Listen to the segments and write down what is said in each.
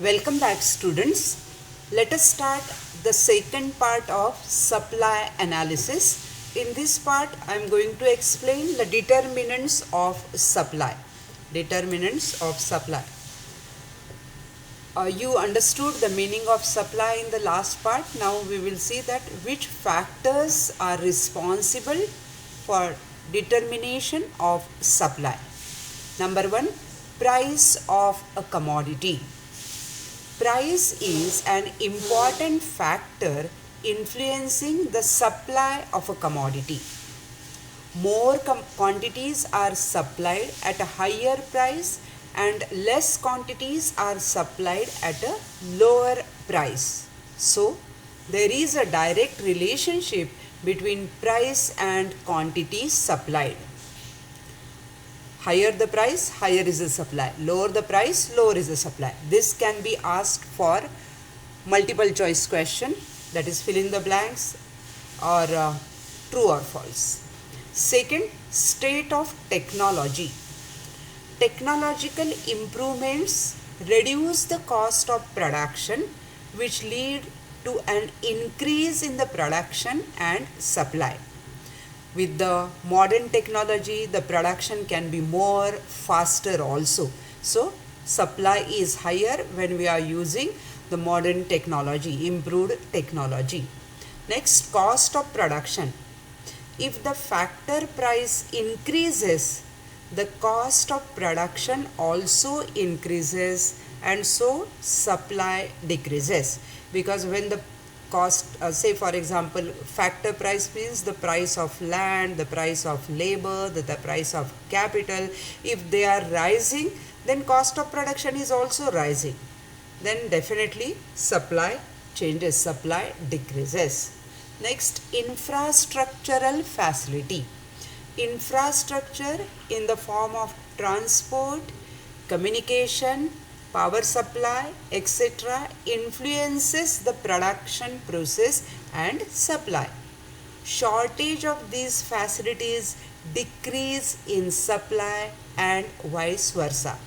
Welcome back, students. Let us start the second part of supply analysis. In this part, I am going to explain the determinants of supply. Determinants of supply. You understood the meaning of supply in the last part. Now we will see that which factors are responsible for determination of supply. Number one, price of a commodity. Price is an important factor influencing the supply of a commodity. More quantities are supplied at a higher price and less quantities are supplied at a lower price. So, there is a direct relationship between price and quantity supplied. Higher the price, higher is the supply. Lower the price, lower is the supply. This can be asked for multiple choice question, that is fill in the blanks or true or false. Second, state of technology. Technological improvements reduce the cost of production, which lead to an increase in the production and supply. With the modern technology, the production can be more faster also. So, supply is higher when we are using the modern technology, improved technology. Next, cost of production. If the factor price increases, the cost of production also increases and so supply decreases. Because when the cost, say for example, factor price means the price of land, the price of labor, the price of capital. If they are rising, then cost of production is also rising. Then definitely supply changes, supply decreases. Next, infrastructural facility. Infrastructure in the form of transport, communication, power supply, etc. influences the production process and supply. Shortage of these facilities decrease in supply and vice versa.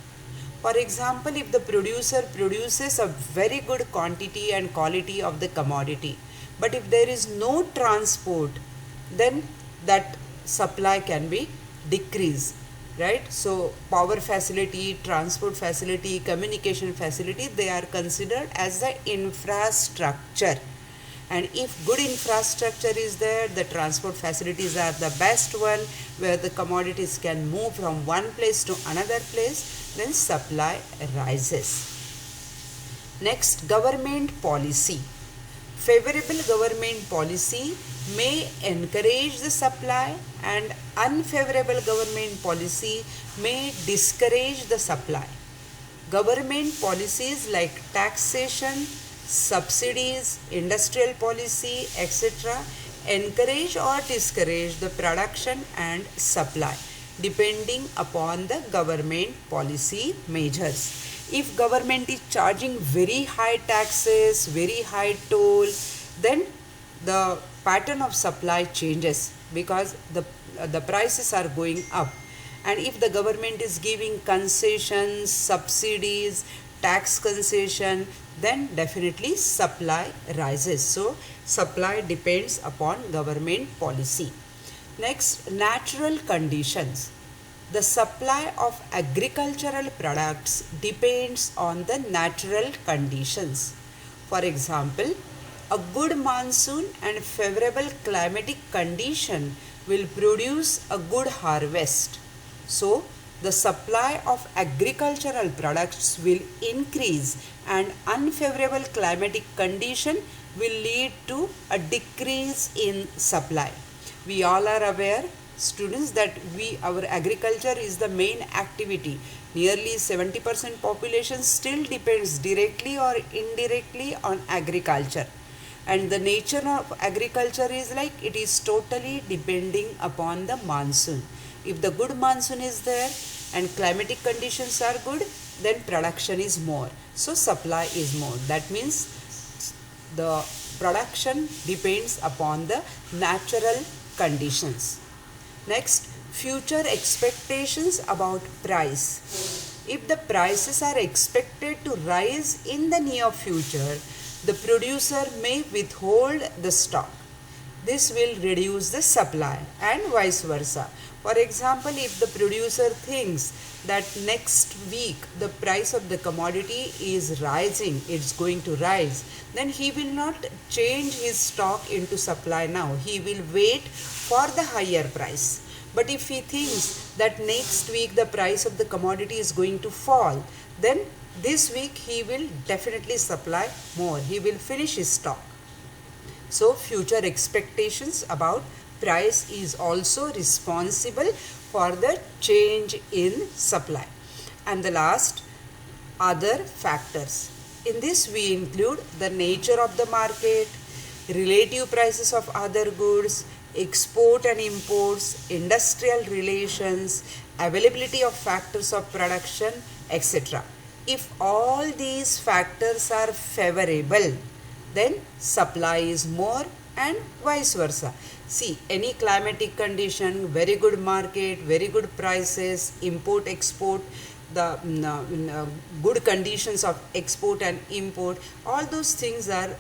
For example, if the producer produces a very good quantity and quality of the commodity, but if there is no transport, then that supply can be decreased. Right? So, power facility, transport facility, communication facility, they are considered as the infrastructure. And if good infrastructure is there, the transport facilities are the best one, where the commodities can move from one place to another place, then supply rises. Next, government policy. Favorable government policy may encourage the supply and unfavorable government policy may discourage the supply. Government policies like taxation, subsidies, industrial policy, etc. encourage or discourage the production and supply depending upon the government policy measures. If government is charging very high taxes, very high toll, then the pattern of supply changes because the prices are going up. And if the government is giving concessions, subsidies, tax concession, then definitely supply rises. So, supply depends upon government policy. Next, natural conditions. The supply of agricultural products depends on the natural conditions. For example, a good monsoon and favorable climatic condition will produce a good harvest. So, the supply of agricultural products will increase and unfavorable climatic condition will lead to a decrease in supply. We all are aware, students, that our agriculture is the main activity. Nearly 70% population still depends directly or indirectly on agriculture. And the nature of agriculture is like it is totally depending upon the monsoon. If the good monsoon is there and climatic conditions are good, then production is more. So supply is more. That means the production depends upon the natural conditions. Next, future expectations about price. If the prices are expected to rise in the near future, the producer may withhold the stock. This will reduce the supply and vice versa. For example, if the producer thinks that next week the price of the commodity is rising, it's going to rise, then he will not change his stock into supply now. He will wait for the higher price. But if he thinks that next week the price of the commodity is going to fall, then this week he will definitely supply more. He will finish his stock. So future expectations about price is also responsible for the change in supply. And the last, other factors. In this we include the nature of the market, relative prices of other goods, export and imports, industrial relations, availability of factors of production, etc. If all these factors are favorable, then supply is more and vice versa. See, any climatic condition, very good market, very good prices, import, export, the good conditions of export and import, all those things are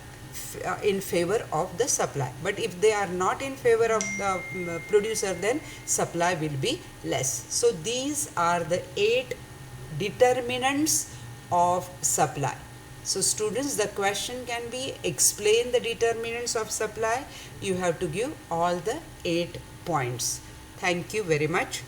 in favor of the supply. But if they are not in favor of the producer, then supply will be less. So these are the 8 determinants of supply. So students, the question can be explain the determinants of supply. You have to give all the 8 points. Thank you very much.